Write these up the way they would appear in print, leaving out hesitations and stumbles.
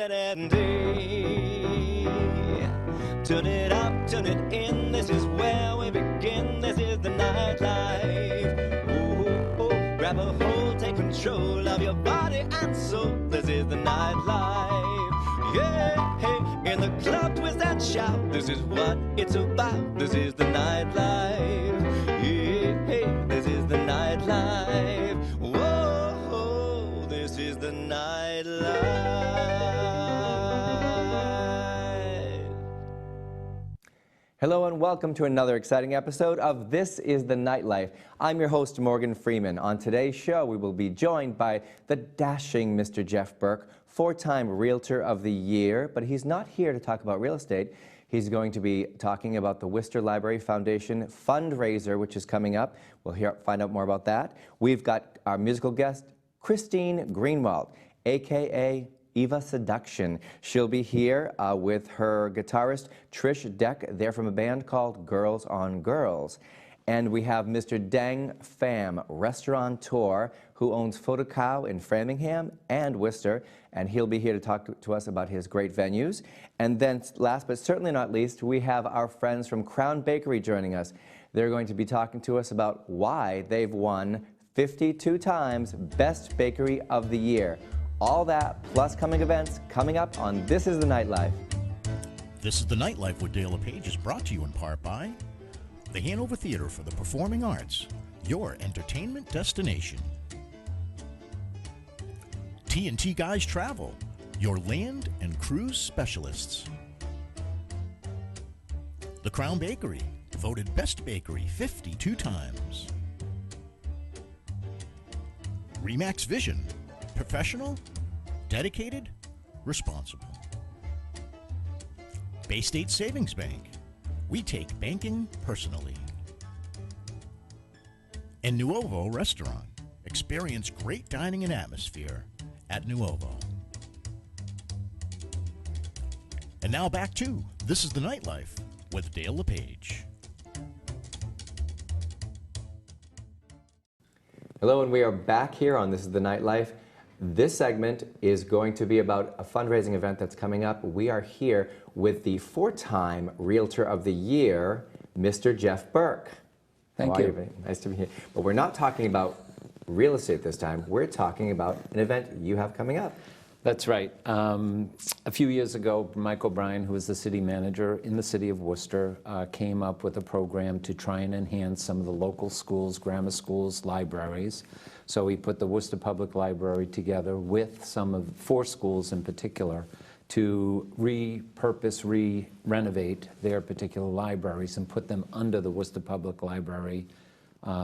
night and day. Turn it up, turn it in, this is where we begin. This is the nightlife. Oh, oh, grab a hold, take control of your body and soul. This is the nightlife. Yeah, hey, in the club, twist and shout. This is what it's about. This is the nightlife. Yeah, hey, this is the nightlife. Whoa, this is the nightlife. Hello and welcome to another exciting episode of This is the Nightlife. I'm your host, Morgan Freeman. On today's show, we will be joined by the dashing Mr. Jeff Burke, four-time Realtor of the Year, but he's not here to talk about real estate. He's going to be talking about the Worcester Library Foundation fundraiser, which is coming up. We'll find out more about that. We've got our musical guest, Christine Greenwald, a.k.a. Eva Seduction. She'll be here with her guitarist, Trish Deck. They're from a band called Girls on Girls. And we have Mr. Dang Pham, restaurateur, who owns Photo Cow in Framingham and Worcester, and he'll be here to talk to us about his great venues. And then last but certainly not least, we have our friends from Crown Bakery joining us. They're going to be talking to us about why they've won 52 times Best Bakery of the Year. All that, plus coming events, coming up on This is the Nightlife. This is the Nightlife with Dale LePage is brought to you in part by the Hanover Theater for the Performing Arts, your entertainment destination. T&T Guys Travel, your land and cruise specialists. The Crown Bakery, voted Best Bakery 52 times. Remax Vision, professional, dedicated, responsible. Bay State Savings Bank. We take banking personally. And Nuovo Restaurant. Experience great dining and atmosphere at Nuovo. And now back to This is the Nightlife with Dale LePage. Hello, and we are back here on This is the Nightlife. This segment is going to be about a fundraising event that's coming up. We are here with the four-time Realtor of the Year, Mr. Jeff Burke. Thank you. Nice to be here. But we're not talking about real estate this time. We're talking about an event you have coming up. That's right. A few years ago, Mike O'Brien, who was the city manager in the city of Worcester, came up with a program to try and enhance some of the local schools, grammar schools, libraries. So he put the Worcester Public Library together with some of 4 schools in particular to repurpose, renovate their particular libraries and put them under the Worcester Public Library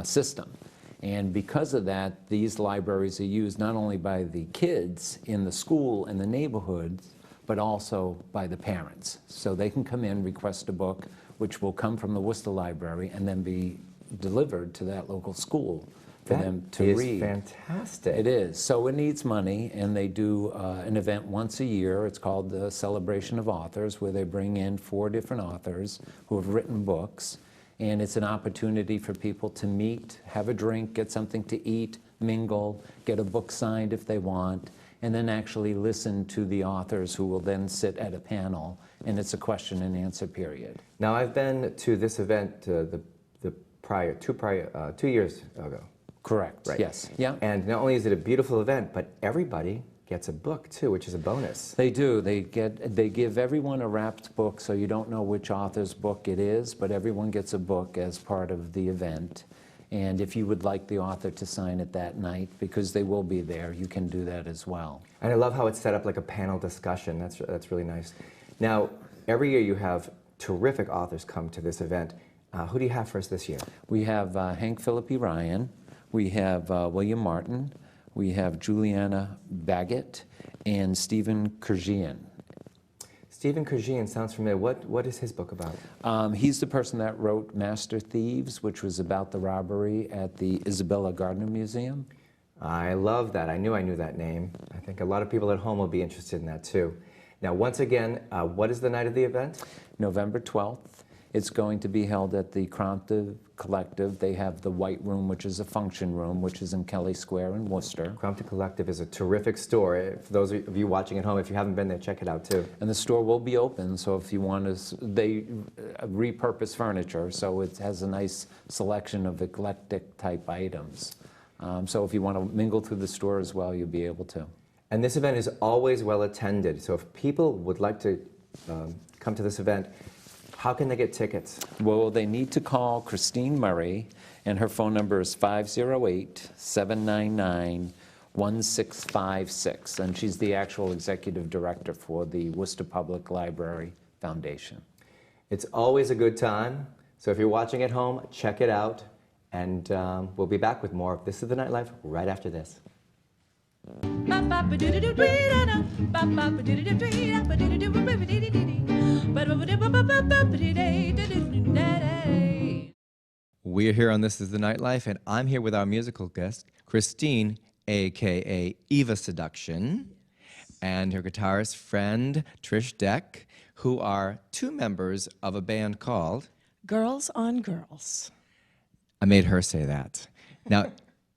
system. And because of that, these libraries are used not only by the kids in the school and the neighborhoods, but also by the parents. So they can come in, request a book, which will come from the Worcester Library and then be delivered to that local school for them to read. That is fantastic. It is. So it needs money, and they do an event once a year. It's called the Celebration of Authors, where they bring in 4 different authors who have written books. And it's an opportunity for people to meet, have a drink, get something to eat, mingle, get a book signed if they want, and then actually listen to the authors who will then sit at a panel, and it's a question and answer period. Now, I've been to this event two years ago. Correct, right. Yes. Yeah. And not only is it a beautiful event, but everybody gets a book too, which is a bonus. They do. They give everyone a wrapped book, so you don't know which author's book it is, but everyone gets a book as part of the event. And if you would like the author to sign it that night, because they will be there, you can do that as well. And I love how it's set up like a panel discussion. That's really nice. Now, every year you have terrific authors come to this event. Who do you have for us this year? We have Hank Philippi Ryan. We have William Martin. We have Juliana Baggett and Stephen Kurzian. Stephen Kurzian sounds familiar. What is his book about? He's the person that wrote Master Thieves, which was about the robbery at the Isabella Gardner Museum. I love that. I knew that name. I think a lot of people at home will be interested in that too. Now, once again, what is the night of the event? November 12th. It's going to be held at the Collective. They have the White Room, which is a function room, which is in Kelly Square in Worcester. Crompton Collective is a terrific store. For those of you watching at home, if you haven't been there, check it out too. And the store will be open, so if you want to, they repurpose furniture, so it has a nice selection of eclectic type items. So if you want to mingle through the store as well, you'll be able to. And this event is always well attended. So if people would like to come to this event, how can they get tickets? Well, they need to call Christine Murray, and her phone number is 508-799-1656, and she's the actual executive director for the Worcester Public Library Foundation. It's always a good time. So if you're watching at home, check it out. And we'll be back with more of This is the Nightlife right after this. We're here on This is the Nightlife, and I'm here with our musical guest, Christine, a.k.a. Eva Seduction, and her guitarist friend, Trish Deck, who are two members of a band called Girls on Girls. I made her say that. Now,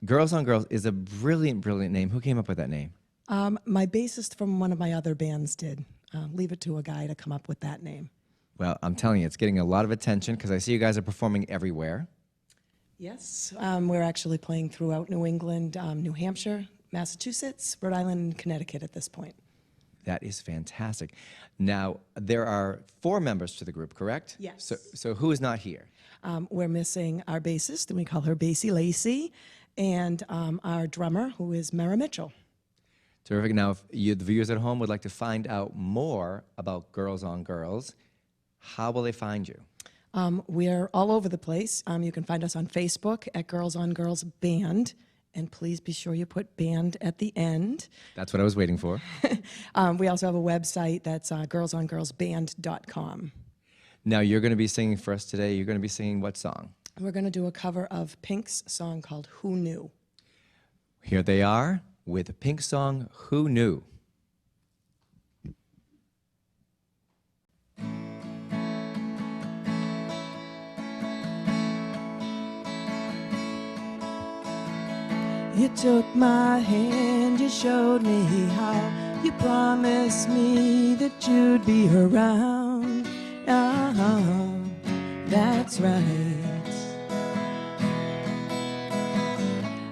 Girls on Girls is a brilliant, brilliant name. Who came up with that name? My bassist from one of my other bands did. Leave it to a guy to come up with that name. Well, I'm telling you, it's getting a lot of attention because I see you guys are performing everywhere. Yes, we're actually playing throughout New England, New Hampshire, Massachusetts, Rhode Island, and Connecticut at this point. That is fantastic. Now, there are 4 members to the group, correct? Yes. So who is not here? We're missing our bassist, and we call her Basie Lacey, and our drummer, who is Mara Mitchell. Terrific. Now, if you, the viewers at home, would like to find out more about Girls on Girls, how will they find you? We're all over the place. You can find us on Facebook at Girls on Girls Band, and please be sure you put band at the end. That's what I was waiting for. We also have a website that's girlsongirlsband.com. Now, you're going to be singing for us today. You're going to be singing what song? We're going to do a cover of Pink's song called Who Knew? Here they are with Pink's song, Who Knew? You took my hand, you showed me how, you promised me that you'd be around. That's right.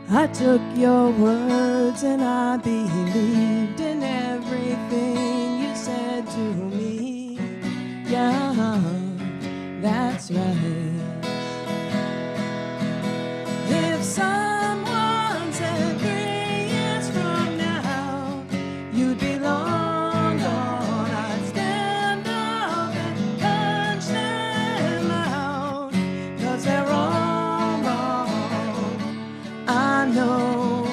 I took your words and I believed in everything you said to me. Yeah, that's right. If someone said 3 years from now you'd be long gone, I'd stand up and punch them out, 'cause they're all wrong. I know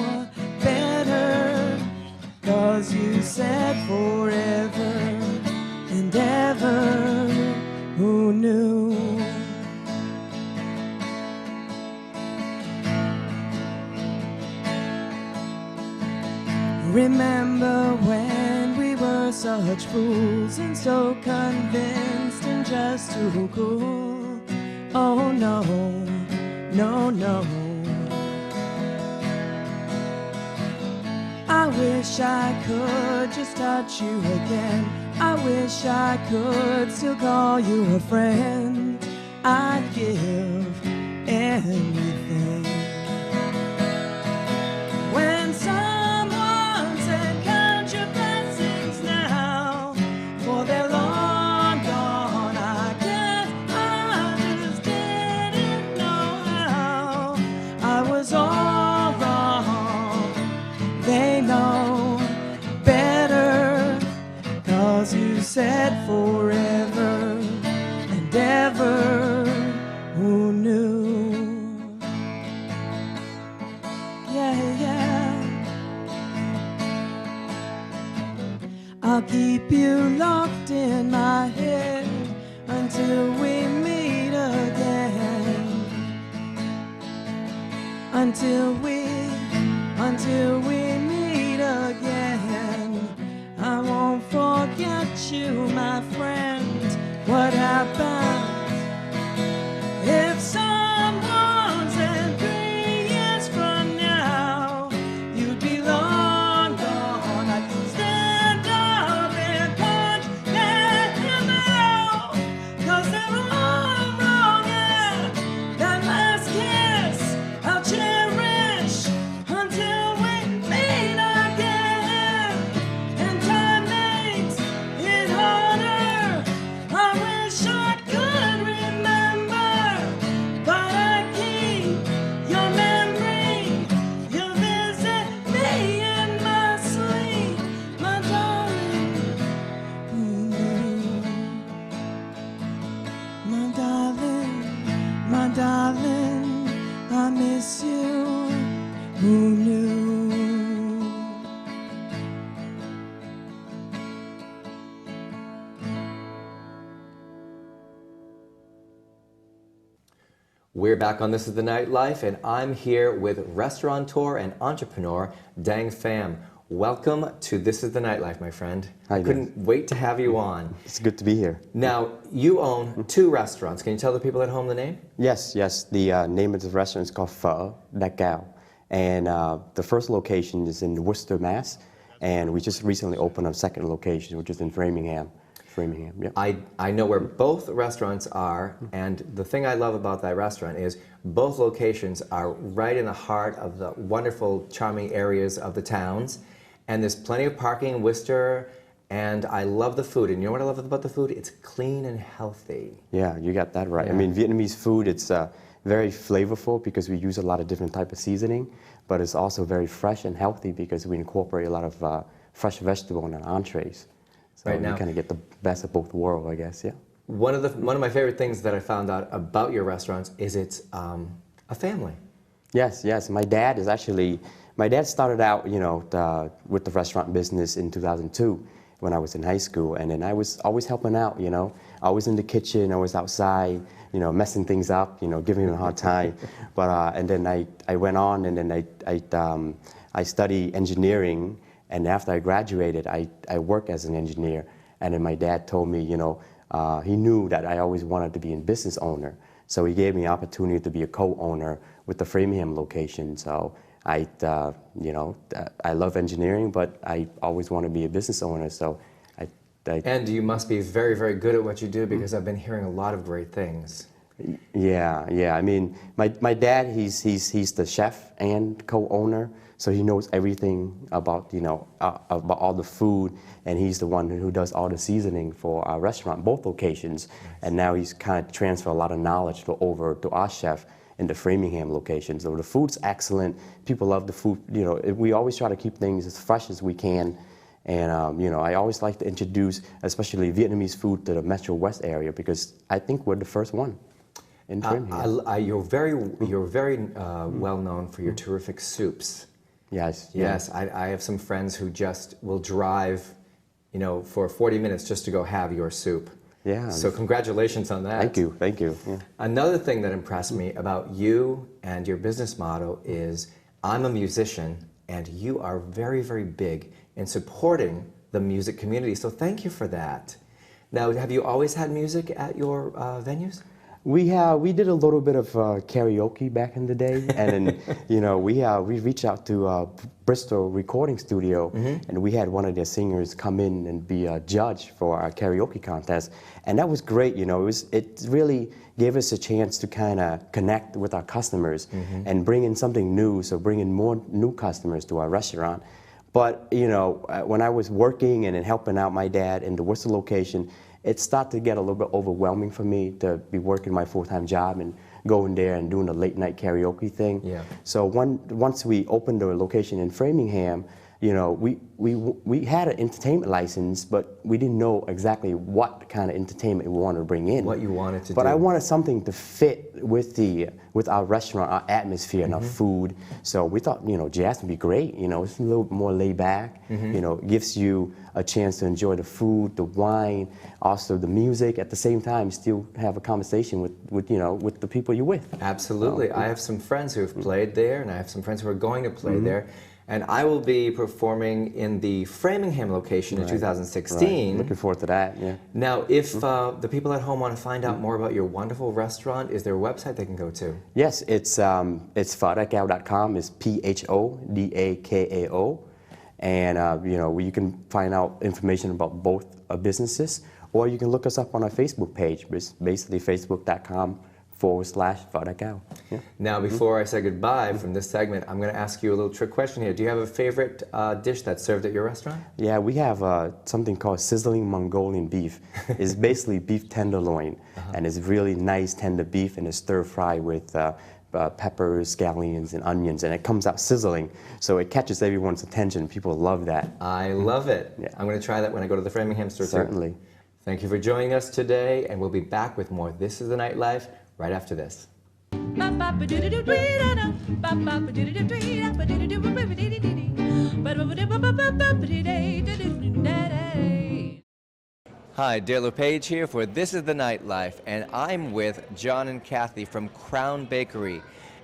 better, 'cause you said forever and ever. Who knew? Remember when we were such fools and so convinced and just too cool? Oh no, no, no. I wish I could just touch you again. I wish I could still call you a friend. I'd give anything. When someone said count your blessings now, for they're long gone, I guess I just didn't know how. I was all wrong. They know better, 'cause you said forever and ever. Who knew? Yeah, yeah. I'll keep you locked in my head until we meet again. Until we meet again. I won't forget you, my friend. What happens if someone new. We're back on This is the Nightlife, and I'm here with restaurateur and entrepreneur Dang Pham. Welcome to This is the Nightlife, my friend. Hi, I couldn't wait to have you on. It's good to be here. Now, you own 2 restaurants. Can you tell the people at home the name? Yes. The name of the restaurant is called Phở Đặc Cao. And the first location is in Worcester, Mass. And we just recently opened a second location, which is in Framingham. Yep. I know where both restaurants are, and the thing I love about that restaurant is both locations are right in the heart of the wonderful, charming areas of the towns. And there's plenty of parking in Worcester, and I love the food. And you know what I love about the food? It's clean and healthy. Yeah, you got that right. Yeah. I mean, Vietnamese food, it's very flavorful because we use a lot of different type of seasoning, but it's also very fresh and healthy because we incorporate a lot of fresh vegetable in our entrees. So Right now. you kind of get the best of both worlds, I guess, yeah. One of my favorite things that I found out about your restaurants is it's a family. Yes. My dad started out, with the restaurant business in 2002 when I was in high school, and then I was always helping out, always in the kitchen, always outside, messing things up, giving him a hard time. But and then I went on, and then I studied engineering, and after I graduated, I worked as an engineer. And then my dad told me, he knew that I always wanted to be a business owner, so he gave me an opportunity to be a co-owner with the Framingham location. So I love engineering, but I always want to be a business owner. So And you must be very, very good at what you do, because I've been hearing a lot of great things. Yeah. I mean, my dad, he's the chef and co-owner, so he knows everything about about all the food, and he's the one who does all the seasoning for our restaurant, both locations. Nice. And now he's kind of transferred a lot of knowledge over to our chef in the Framingham location. So the food's excellent. People love the food. We always try to keep things as fresh as we can. And I always like to introduce, especially Vietnamese food, to the Metro West area, because I think we're the first one in Framingham. You're very well known for your terrific soups. Yes. I have some friends who just will drive, for 40 minutes just to go have your soup. Yeah. So congratulations on that. Thank you. Yeah. Another thing that impressed me about you and your business model is, I'm a musician, and you are very, very big in supporting the music community. So thank you for that. Now, have you always had music at your venues? We did a little bit of karaoke back in the day, and then we reached out to Bristol Recording Studio, and we had one of their singers come in and be a judge for our karaoke contest, and that was great. It really gave us a chance to kind of connect with our customers and bring in something new, so bring in more new customers to our restaurant. But when I was working and then helping out my dad in the Worcester location, it started to get a little bit overwhelming for me to be working my full-time job and going there and doing the late night karaoke thing. Yeah. So once we opened the location in Framingham, we had an entertainment license, but we didn't know exactly what kind of entertainment we wanted to bring in. What you wanted to do. But I wanted something to fit with our restaurant, our atmosphere, and our food. So we thought, jazz would be great. It's a little more laid back. Gives you a chance to enjoy the food, the wine, also the music. At the same time, still have a conversation with the people you're with. Absolutely. I have some friends who have played there, and I have some friends who are going to play there. And I will be performing in the Framingham location in 2016. Right. Looking forward to that, yeah. Now, if the people at home want to find out more about your wonderful restaurant, is there a website they can go to? Yes, it's phadakao.com. It's PHODAKAO. And, you can find out information about both businesses, or you can look us up on our Facebook page. It's basically facebook.com/Phở Đặc Cao. Yeah. Now, before I say goodbye from this segment, I'm going to ask you a little trick question here. Do you have a favorite dish that's served at your restaurant? Yeah, we have something called sizzling Mongolian beef. It's basically beef tenderloin, and it's really nice tender beef, and it's stir-fried with peppers, scallions, and onions, and it comes out sizzling, so it catches everyone's attention. People love that. I love it. Yeah. I'm going to try that when I go to the Framingham store, too. Certainly. Thank you for joining us today, and we'll be back with more This is the Nightlife right after this. Hi, Dale LePage here for This is the Nightlife, and I'm with John and Kathy from Crown Bakery.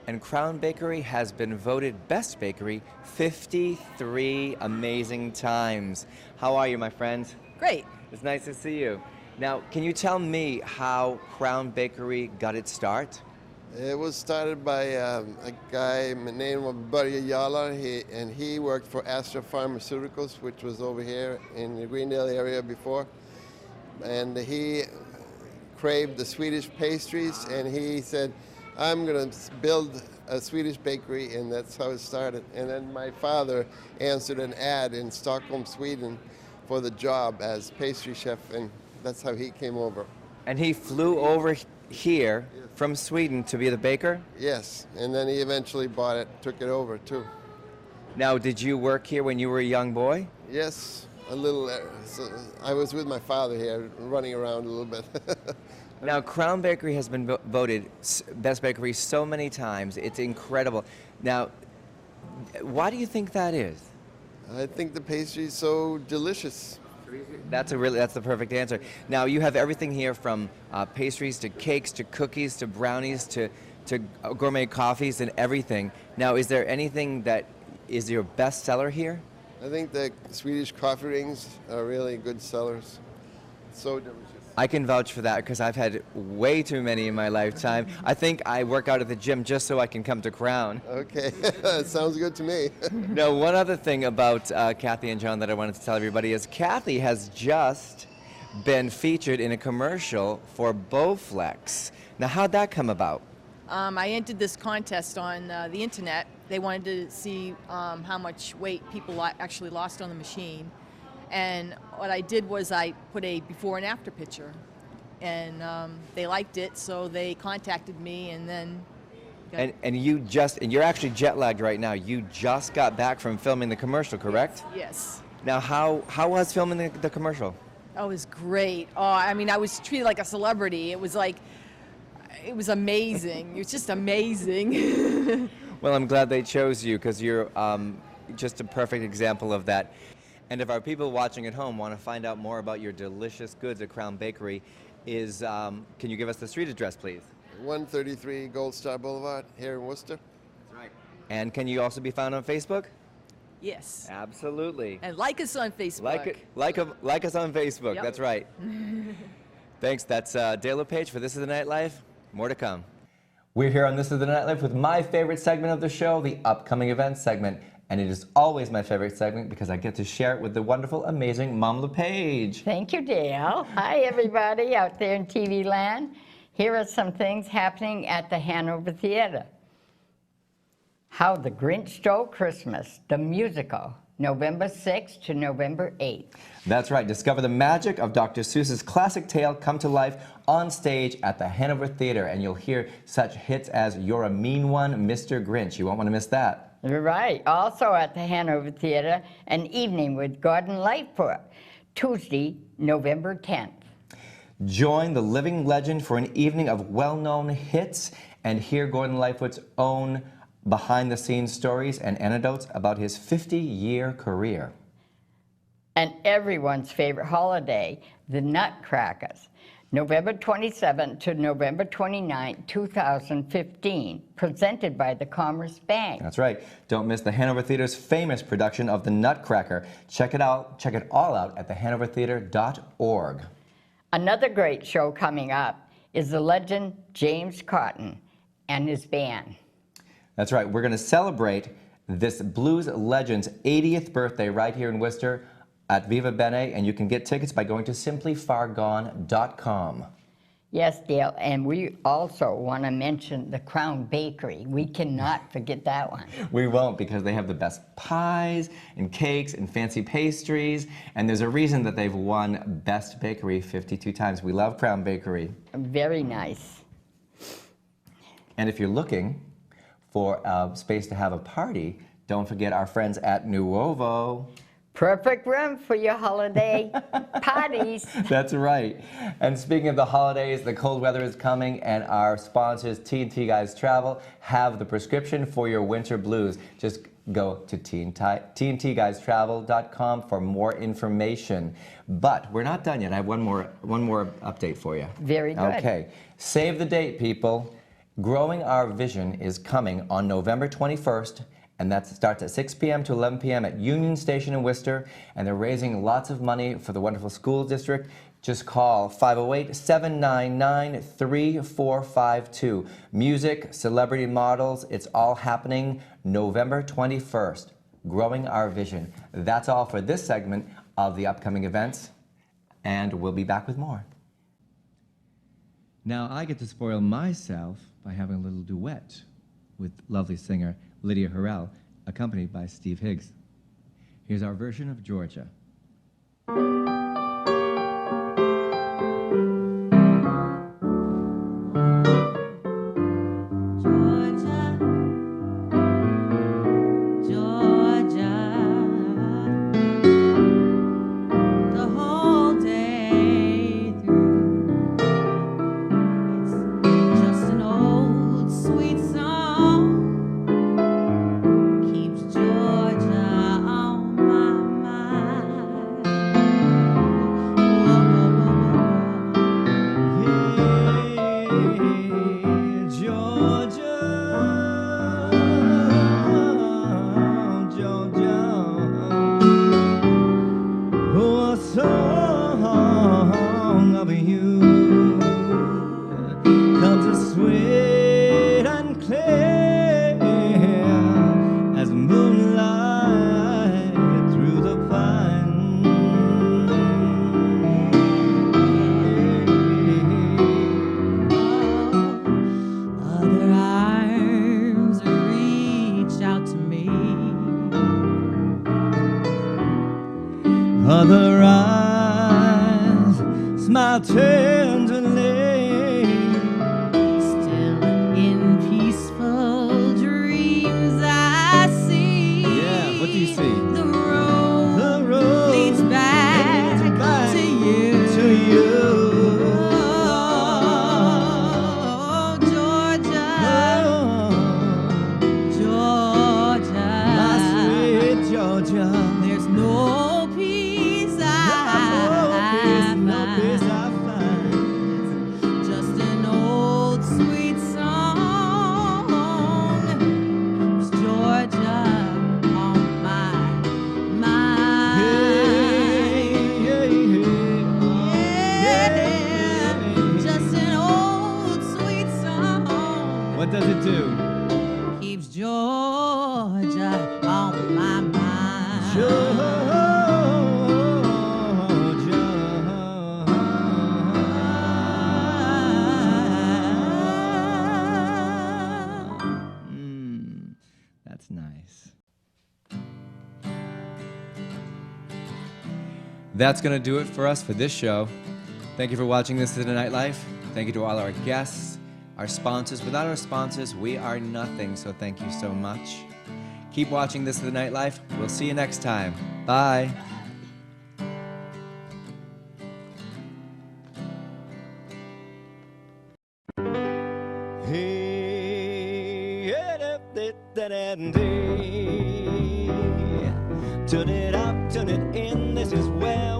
And Crown Bakery has been voted Best Bakery 53 amazing times. How are you, my friends? Great. It's nice to see you. Now, can you tell me how Crown Bakery got its start? It was started by a guy named Buddy Ayala, and he worked for Astra Pharmaceuticals, which was over here in the Greendale area before. And he craved the Swedish pastries, and he said, I'm going to build a Swedish bakery, and that's how it started. And then my father answered an ad in Stockholm, Sweden for the job as pastry chef, and that's how he came over. And he flew over here from Sweden to be the baker? Yes, and then he eventually bought it, took it over too. Now, did you work here when you were a young boy? Yes, a little. So I was with my father here, running around a little bit. Now, Crown Bakery has been voted Best Bakery so many times. It's incredible. Now, why do you think that is? I think the pastry is so delicious. That's the perfect answer. Now, you have everything here from pastries to cakes to cookies to brownies to gourmet coffees and everything. Now, is there anything that is your best seller here? I think the Swedish coffee rings are really good sellers. So delicious. I can vouch for that because I've had way too many in my lifetime. I think I work out at the gym just so I can come to Crown. Okay, sounds good to me. Now, one other thing about Kathy and John that I wanted to tell everybody is Kathy has just been featured in a commercial for Bowflex. Now, how'd that come about? I entered this contest on the internet. They wanted to see how much weight people actually lost on the machine. And what I did was I put a before and after picture. And they liked it, so they contacted me, and then... And you're actually jet lagged right now. You just got back from filming the commercial, correct? Yes. Now, how was filming the commercial? Oh, it was great. Oh, I mean, I was treated like a celebrity. It was amazing. It was just amazing. Well, I'm glad they chose you because you're just a perfect example of that. And if our people watching at home want to find out more about your delicious goods at Crown Bakery, can you give us the street address, please? 133 Gold Star Boulevard here in Worcester. That's right. And can you also be found on Facebook? Yes. Absolutely. And like us on Facebook. Like us on Facebook. Yep. That's right. Thanks. That's Dale LePage for This is the Nightlife. More to come. We're here on This is the Nightlife with my favorite segment of the show, the upcoming events segment. And it is always my favorite segment because I get to share it with the wonderful, amazing Mom LePage. Thank you, Dale. Hi, everybody out there in TV land. Here are some things happening at the Hanover Theater. How the Grinch Stole Christmas, the musical, November 6th to November 8th. That's right. Discover the magic of Dr. Seuss's classic tale come to life on stage at the Hanover Theater. And you'll hear such hits as You're a Mean One, Mr. Grinch. You won't want to miss that. Right. Also at the Hanover Theater, an evening with Gordon Lightfoot, Tuesday, November 10th. Join the living legend for an evening of well-known hits and hear Gordon Lightfoot's own behind-the-scenes stories and anecdotes about his 50-year career. And everyone's favorite holiday, the Nutcrackers, November 27th to November 29th, 2015, presented by the Commerce Bank. That's right. Don't miss the Hanover Theater's famous production of The Nutcracker. Check it out. Check it all out at thehanovertheater.org. Another great show coming up is the legend James Cotton and his band. That's right. We're going to celebrate this blues legend's 80th birthday right here in Worcester at Viva Bene, and you can get tickets by going to simplyfargone.com. Yes, Dale, and we also want to mention the Crown Bakery. We cannot forget that one. We won't, because they have the best pies and cakes and fancy pastries, and there's a reason that they've won Best Bakery 52 times. We love Crown Bakery. Very nice. And if you're looking for a space to have a party, don't forget our friends at Nuovo. Perfect room for your holiday parties. That's right. And speaking of the holidays, the cold weather is coming, and our sponsors, T&T Guys Travel, have the prescription for your winter blues. Just go to tntguystravel.com for more information. But we're not done yet. I have one more update for you. Very good. Okay. Save the date, people. Growing Our Vision is coming on November 21st. And that starts at 6 p.m. to 11 p.m. at Union Station in Worcester. And they're raising lots of money for the wonderful school district. Just call 508-799-3452. Music, celebrity models, it's all happening November 21st. Growing Our Vision. That's all for this segment of the upcoming events. And we'll be back with more. Now I get to spoil myself by having a little duet with lovely singer Lydia Harrell, accompanied by Steve Higgs. Here's our version of Georgia. Other eyes smile tenderly, Still in peaceful dreams I see. Yeah, what do you see? The road leads back to you. Oh, Georgia, Georgia, my sweet Georgia. there's no peace I find. Just an old sweet song keeps Georgia on my mind. Yeah, just an old sweet song What does it do? keeps Georgia on my mind. That's nice. That's going to do it for us for this show. Thank you for watching This is the Nightlife. Thank you to all our guests, our sponsors. Without our sponsors, we are nothing, so thank you so much. Keep watching This is the Nightlife. We'll see you next time. Bye. Hey, turn it up, turn it in. This is where